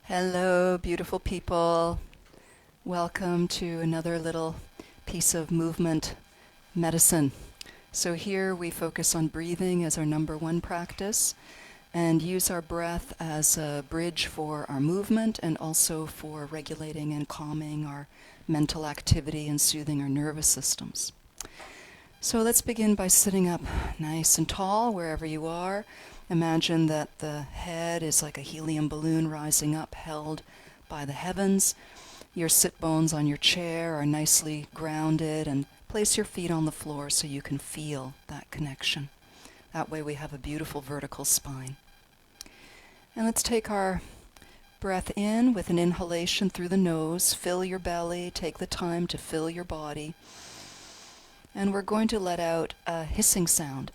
Hello, beautiful people. Welcome to another little piece of movement medicine. So here we focus on breathing as our number one practice and use our breath as a bridge for our movement and also for regulating and calming our mental activity and soothing our nervous systems. So let's begin by sitting up nice and tall wherever you are. Imagine that the head is like a helium balloon rising up, held by the heavens. Your sit bones on your chair are nicely grounded, and place your feet on the floor so you can feel that connection. That way we have a beautiful vertical spine. And let's take our breath in with an inhalation through the nose. Fill your belly, take the time to fill your body. And we're going to let out a hissing sound.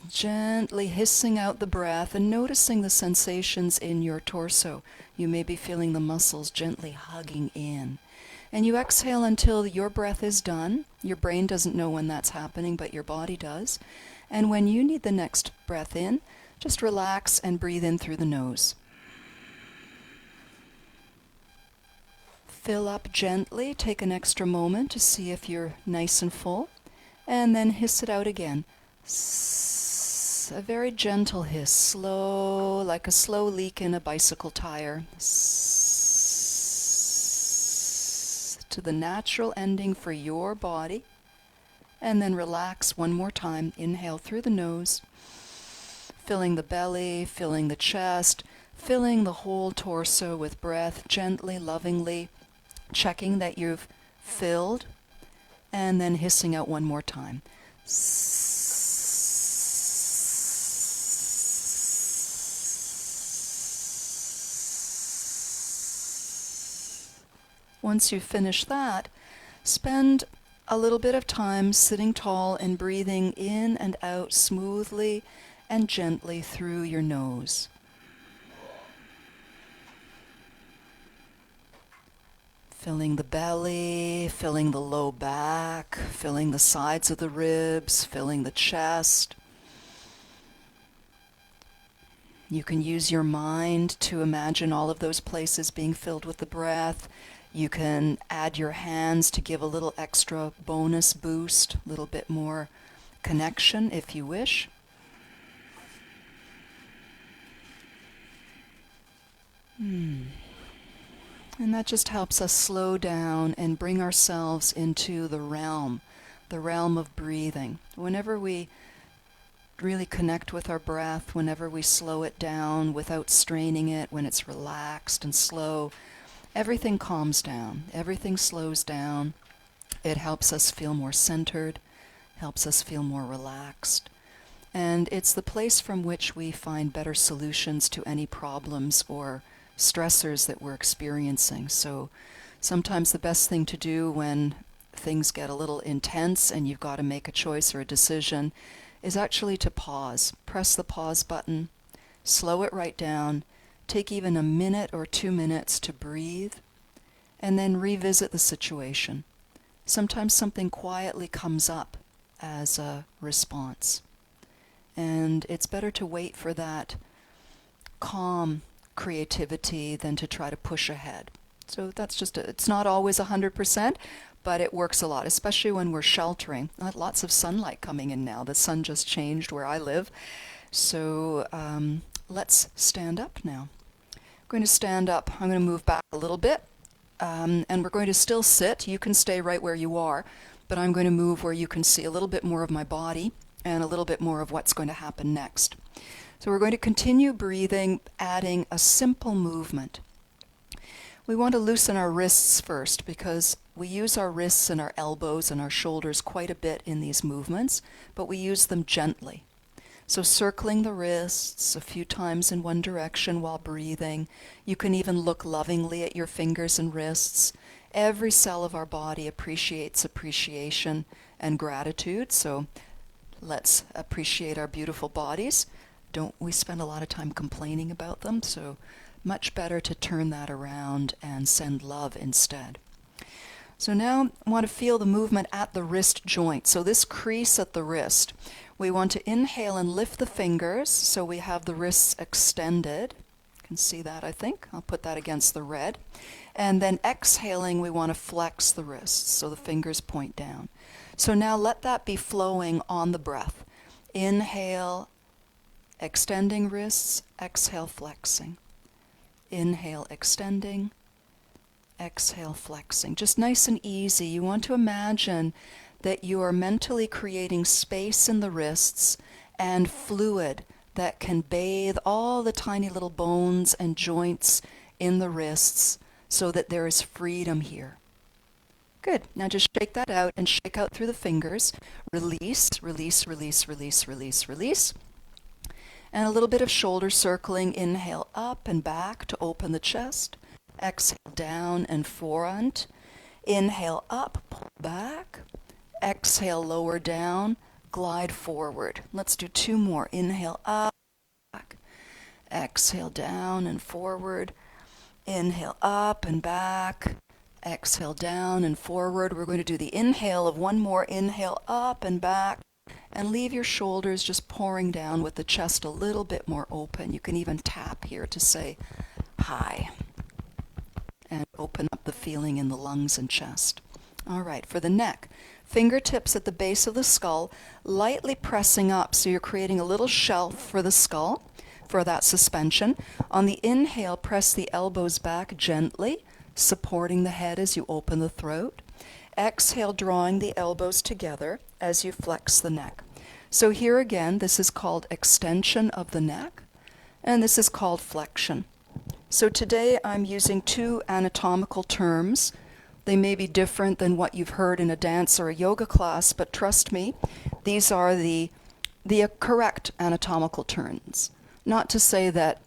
Gently hissing out the breath and noticing the sensations in your torso. You may be feeling the muscles gently hugging in. And you exhale until your breath is done. Your brain doesn't know when that's happening, but your body does. And when you need the next breath in, just relax and breathe in through the nose. Fill up gently, take an extra moment to see if you're nice and full, and then hiss it out again. A very gentle hiss, slow, like a slow leak in a bicycle tire. To the natural ending for your body, and then relax one more time. Inhale through the nose, filling the belly, filling the chest, filling the whole torso with breath, gently, lovingly, checking that you've filled, and then hissing out one more time. Once you finish that, spend a little bit of time sitting tall and breathing in and out smoothly and gently through your nose. Filling the belly, filling the low back, filling the sides of the ribs, filling the chest. You can use your mind to imagine all of those places being filled with the breath. You can add your hands to give a little extra bonus boost, a little bit more connection if you wish. And that just helps us slow down and bring ourselves into the realm of breathing. Whenever we really connect with our breath, whenever we slow it down without straining it, when it's relaxed and slow, everything calms down, everything slows down. It helps us feel more centered, helps us feel more relaxed. And it's the place from which we find better solutions to any problems or stressors that we're experiencing. So sometimes the best thing to do when things get a little intense and you've got to make a choice or a decision is actually to pause. Press the pause button, slow it right down, take even a minute or 2 minutes to breathe, and then revisit the situation. Sometimes something quietly comes up as a response. And it's better to wait for that calm creativity than to try to push ahead. So that's just, it's not always 100%, but it works a lot, especially when we're sheltering. Lots of sunlight coming in now. The sun just changed where I live. So let's stand up now. I'm going to stand up. I'm going to move back a little bit, and we're going to still sit. You can stay right where you are, but I'm going to move where you can see a little bit more of my body and a little bit more of what's going to happen next. So we're going to continue breathing, adding a simple movement. We want to loosen our wrists first because we use our wrists and our elbows and our shoulders quite a bit in these movements, but we use them gently. So circling the wrists a few times in one direction while breathing. You can even look lovingly at your fingers and wrists. Every cell of our body appreciates appreciation and gratitude, so let's appreciate our beautiful bodies. Don't we spend a lot of time complaining about them? So much better to turn that around and send love instead. So now I want to feel the movement at the wrist joint. So this crease at the wrist. We want to inhale and lift the fingers so we have the wrists extended. You can see that, I think. I'll put that against the red. And then exhaling, we want to flex the wrists so the fingers point down. So now let that be flowing on the breath. Inhale, extending wrists, exhale, flexing. Inhale, extending, exhale, flexing. Just nice and easy. You want to imagine that you are mentally creating space in the wrists and fluid that can bathe all the tiny little bones and joints in the wrists so that there is freedom here. Good. Now just shake that out and shake out through the fingers. Release, release, release, release, release, release. And a little bit of shoulder circling. Inhale up and back to open the chest. Exhale down and front. Inhale up, pull back. Exhale, lower down, glide forward. Let's do two more. Inhale up, back. Exhale down and forward. Inhale up and back. Exhale down and forward. We're going to do the inhale of one more. Inhale up and back. And leave your shoulders just pouring down with the chest a little bit more open. You can even tap here to say hi. And open up the feeling in the lungs and chest. All right, for the neck, fingertips at the base of the skull, lightly pressing up so you're creating a little shelf for the skull, for that suspension. On the inhale, press the elbows back gently, supporting the head as you open the throat. Exhale, drawing the elbows together as you flex the neck. So here again, this is called extension of the neck, and this is called flexion. So today I'm using two anatomical terms. They may be different than what you've heard in a dance or a yoga class, but trust me, these are the correct anatomical terms. Not to say that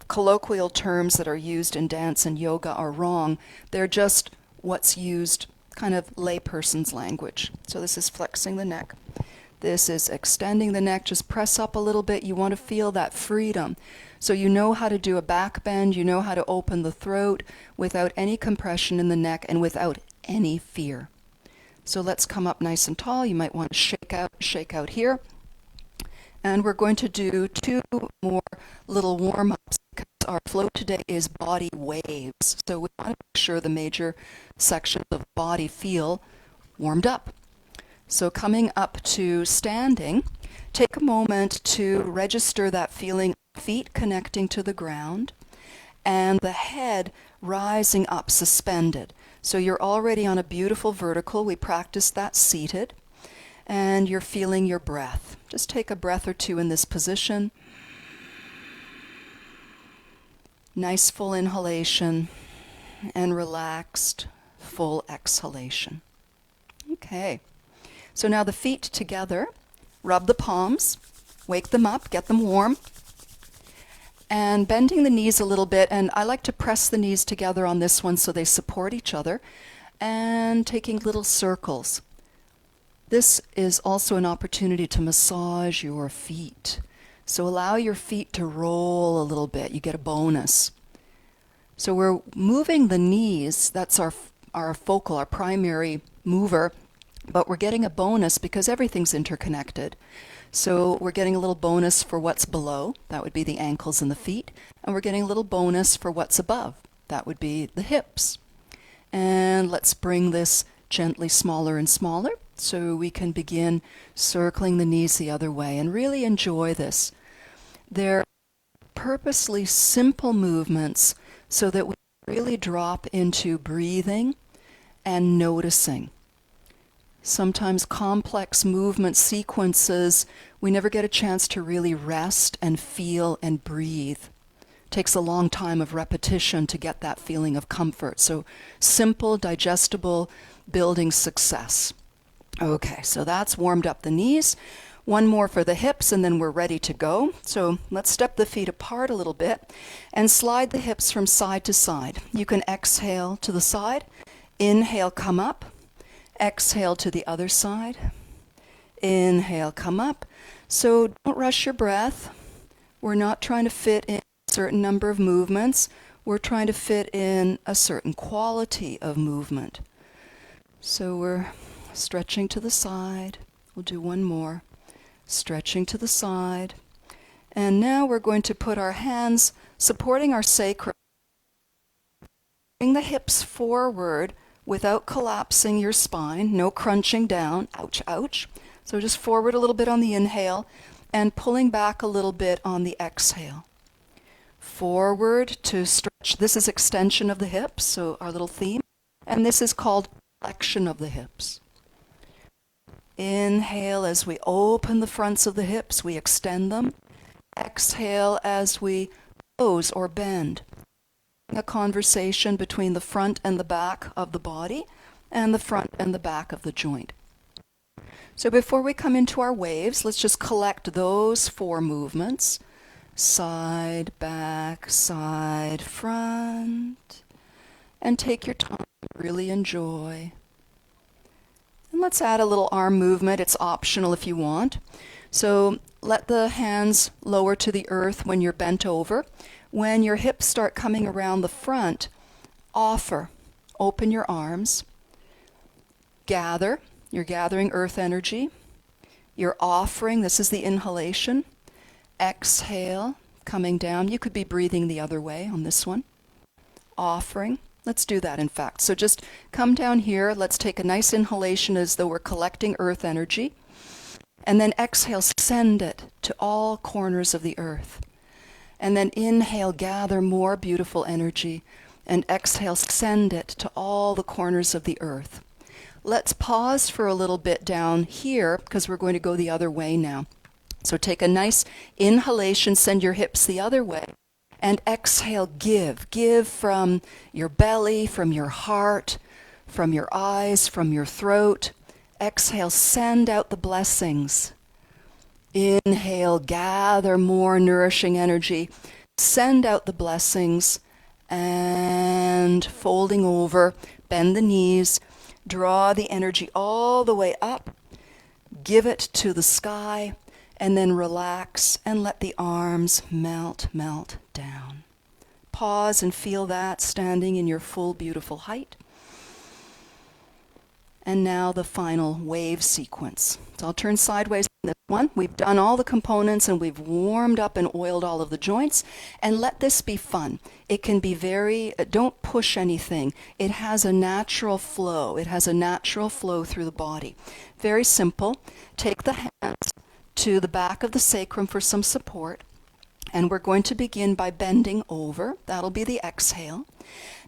colloquial terms that are used in dance and yoga are wrong. They're just what's used, kind of layperson's language. So this is flexing the neck. This is extending the neck. Just press up a little bit. You want to feel that freedom. So you know how to do a back bend. You know how to open the throat without any compression in the neck and without any fear. So let's come up nice and tall. You might want to shake out here. And we're going to do two more little warm-ups because our flow today is body waves. So we want to make sure the major sections of the body feel warmed up. So coming up to standing, take a moment to register that feeling of feet connecting to the ground and the head rising up, suspended. So you're already on a beautiful vertical. We practiced that seated. And you're feeling your breath. Just take a breath or two in this position. Nice full inhalation and relaxed full exhalation. Okay. So now the feet together. Rub the palms. Wake them up. Get them warm. And bending the knees a little bit. And I like to press the knees together on this one so they support each other. And taking little circles. This is also an opportunity to massage your feet. So allow your feet to roll a little bit. You get a bonus. So we're moving the knees. That's our focal, our primary mover. But we're getting a bonus because everything's interconnected. So we're getting a little bonus for what's below. That would be the ankles and the feet. And we're getting a little bonus for what's above. That would be the hips. And let's bring this gently smaller and smaller. So we can begin circling the knees the other way and really enjoy this. They're purposely simple movements so that we really drop into breathing and noticing. Sometimes complex movement sequences, we never get a chance to really rest and feel and breathe. It takes a long time of repetition to get that feeling of comfort. So simple, digestible, building success. Okay, so that's warmed up the knees. One more for the hips and then we're ready to go. So let's step the feet apart a little bit and slide the hips from side to side. You can exhale to the side, inhale, come up, exhale to the other side, inhale, come up. So don't rush your breath. We're not trying to fit in a certain number of movements. we're trying to fit in a certain quality of movement. So we're stretching to the side. We'll do one more. Stretching to the side. And now we're going to put our hands supporting our sacrum. Bring the hips forward without collapsing your spine. No crunching down. Ouch, ouch. So just forward a little bit on the inhale and pulling back a little bit on the exhale. Forward to stretch. This is extension of the hips, so our little theme. And this is called flexion of the hips. Inhale as we open the fronts of the hips, we extend them. Exhale as we close or bend. A conversation between the front and the back of the body and the front and the back of the joint. So before we come into our waves, let's just collect those 4 movements. Side, back, side, front. And take your time, really enjoy. And let's add a little arm movement. It's optional if you want. So let the hands lower to the earth when you're bent over. When your hips start coming around the front, offer. Open your arms. Gather. You're gathering earth energy. You're offering. This is the inhalation. Exhale, coming down. You could be breathing the other way on this one. Offering. Let's do that, in fact. So just come down here. Let's take a nice inhalation as though we're collecting earth energy. And then exhale, send it to all corners of the earth. And then inhale, gather more beautiful energy. And exhale, send it to all the corners of the earth. Let's pause for a little bit down here because we're going to go the other way now. So take a nice inhalation, send your hips the other way. And exhale, give. Give from your belly, from your heart, from your eyes, from your throat. Exhale, send out the blessings. Inhale, gather more nourishing energy. Send out the blessings. And folding over, bend the knees. Draw the energy all the way up. Give it to the sky. And then relax and let the arms melt down. Pause and feel that standing in your full beautiful height. And now the final wave sequence. So I'll turn sideways on this one. We've done all the components and we've warmed up and oiled all of the joints. And let this be fun. It can be don't push anything. It has a natural flow. It has a natural flow through the body. Very simple. Take the hands to the back of the sacrum for some support. And we're going to begin by bending over. That'll be the exhale.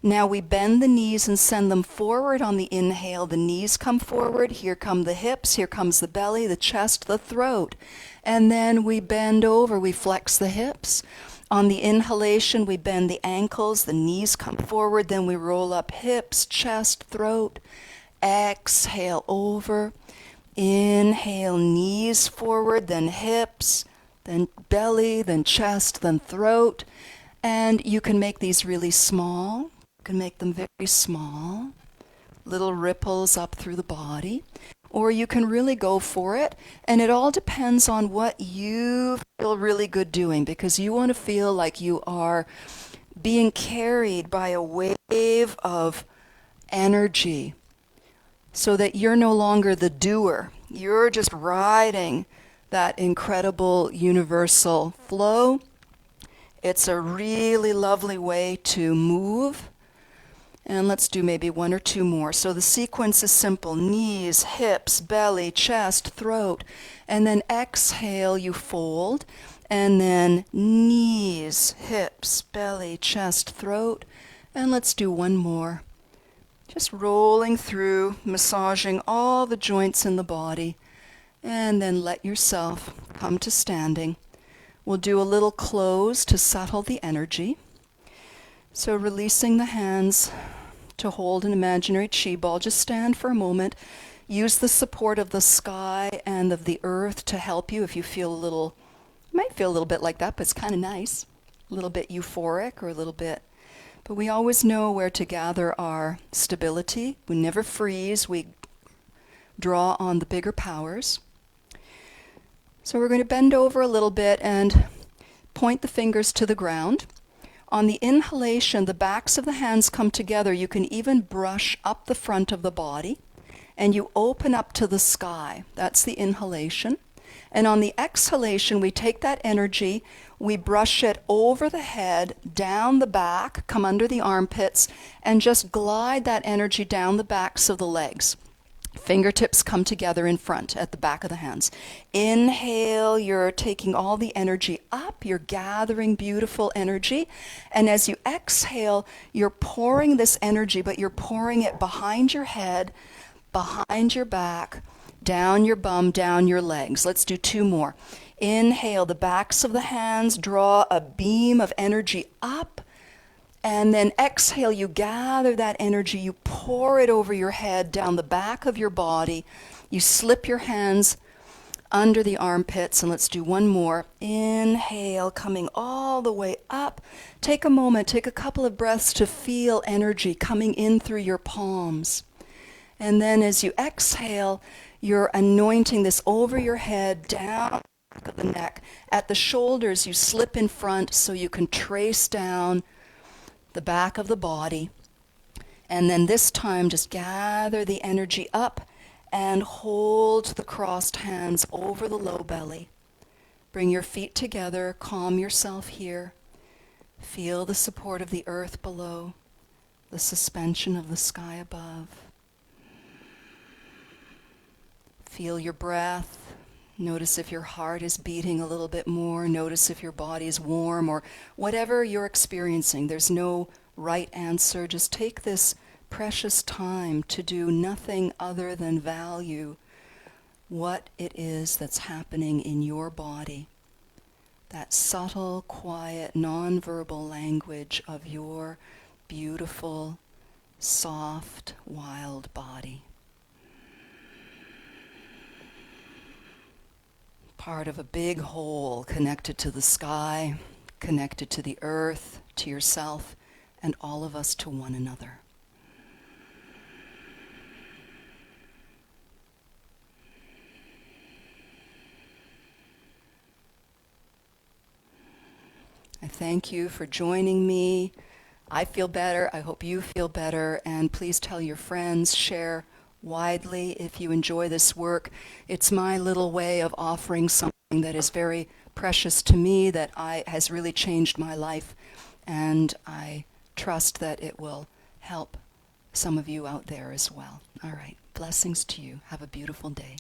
Now we bend the knees and send them forward on the inhale. The knees come forward. Here come the hips. Here comes the belly, the chest, the throat. And then we bend over. We flex the hips. On the inhalation, we bend the ankles. The knees come forward. Then we roll up hips, chest, throat. Exhale over. Inhale, knees forward, then hips, then belly, then chest, then throat. And you can make these really small. You can make them very small. Little ripples up through the body. Or you can really go for it. And it all depends on what you feel really good doing, because you want to feel like you are being carried by a wave of energy, so that you're no longer the doer. You're just riding that incredible universal flow. It's a really lovely way to move. And let's do maybe 1 or 2 more. So the sequence is simple. Knees, hips, belly, chest, throat. And then exhale, you fold. And then knees, hips, belly, chest, throat. And let's do 1 more. Just rolling through, massaging all the joints in the body, and then let yourself come to standing. We'll do a little close to settle the energy. So releasing the hands to hold an imaginary chi ball. Just stand for a moment. Use the support of the sky and of the earth to help you if you feel you might feel a little bit like that, but it's kind of nice. A little bit euphoric or a little bit. But we always know where to gather our stability. We never freeze. We draw on the bigger powers. So we're going to bend over a little bit and point the fingers to the ground. On the inhalation, the backs of the hands come together. You can even brush up the front of the body, and you open up to the sky. That's the inhalation. And on the exhalation, we take that energy, we brush it over the head, down the back, come under the armpits, and just glide that energy down the backs of the legs. Fingertips come together in front at the back of the hands. Inhale, you're taking all the energy up, you're gathering beautiful energy. And as you exhale, you're pouring this energy, but you're pouring it behind your head, behind your back, down your bum, down your legs. Let's do 2 more. Inhale, the backs of the hands, draw a beam of energy up. And then exhale, you gather that energy, you pour it over your head, down the back of your body. You slip your hands under the armpits, and let's do 1 more. Inhale, coming all the way up. Take a moment, take a couple of breaths to feel energy coming in through your palms. And then as you exhale, you're anointing this over your head, down the back of the neck. At the shoulders, you slip in front so you can trace down the back of the body. And then this time, just gather the energy up and hold the crossed hands over the low belly. Bring your feet together, calm yourself here. Feel the support of the earth below, the suspension of the sky above. Feel your breath. Notice if your heart is beating a little bit more. Notice if your body is warm or whatever you're experiencing. There's no right answer. Just take this precious time to do nothing other than value what it is that's happening in your body. That subtle, quiet, non-verbal language of your beautiful, soft, wild body. Part of a big whole, connected to the sky, connected to the earth, to yourself, and all of us to one another. I thank you for joining me. I feel better. I hope you feel better. And please tell your friends, share widely if you enjoy this work. It's my little way of offering something that is very precious to me, that has really changed my life, and I trust that it will help some of you out there as well. All right, blessings to you. Have a beautiful day.